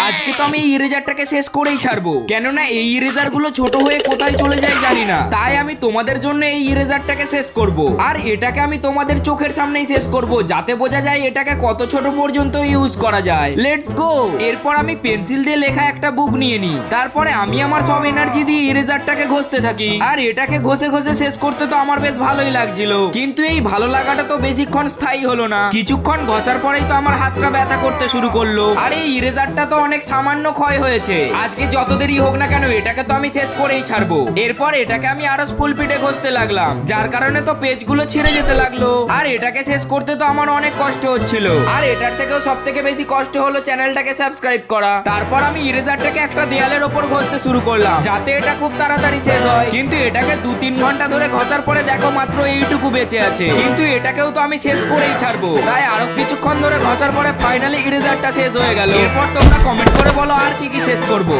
আজকে তো আমি এই ইরেজারটাকে শেষ করেই ছাড়বো, কেননা এই ইরেজার গুলো ছোট হয়ে কোথায় চলে যায় জানি না। তাই আমি তোমাদের জন্য এই ইরেজারটাকে শেষ করব, আর এটাকে আমি তোমাদের চোখের সামনেই শেষ করব, যাতে বোঝা যায় এটাকে কত ছোট পর্যন্ত ইউজ করা যায়। Let's go. এরপর আমি পেন্সিল দিয়ে লেখা একটা বুক নিয়ে নিই, তারপরে আমি আমার সব এনার্জি দিয়ে ইরেজারটাকে ঘষতে থাকি। আর এটাকে ঘষে ঘষে শেষ করতে তো আমার বেশ ভালোই লাগছিল, কিন্তু এই ভালো লাগাটা তো বেশিক্ষণ স্থায়ী হলো না। কিছুক্ষণ ঘষার পরেই তো আমার হাতটা ব্যথা করতে শুরু করলো, আর এই ইরেজারটা তো অনেক সামান্য ক্ষয় হয়েছে। আজকে যত দেরি হোক না কেন এটাকে তো আমি শেষ করেই ছাড়বো। এরপর এটাকে আমি আরো ফুল পিটে ঘষতে লাগলাম, যার কারণে তো পেজগুলো ছিঁড়ে যেতে লাগলো। আর এটাকে শেষ করতে তো আমার অনেক কষ্ট হচ্ছিল, আর এটার থেকেও সব থেকে বেশি কষ্ট হলো চ্যানেলটাকে সাবস্ক্রাইব করা। তারপর আমি ইরেজারটাকে একটা দেয়ালের ওপর ঘষতে শুরু করলাম, যাতে এটা খুব তাড়াতাড়ি শেষ হয়। কিন্তু এটাকে 2-3 ঘন্টা ধরে ঘষার পরে দেখো মাত্র এইটুকু বেঁচে আছে, কিন্তু এটাকেও তো আমি শেষ করেই ছাড়বো। তাই আরো কিছুক্ষণ ধরে ঘষার পরে ফাইনালি ইরেজারটা শেষ হয়ে গেল। এরপর তোমরা কমেন্ট করে বলো আর কি কি শেষ করবো।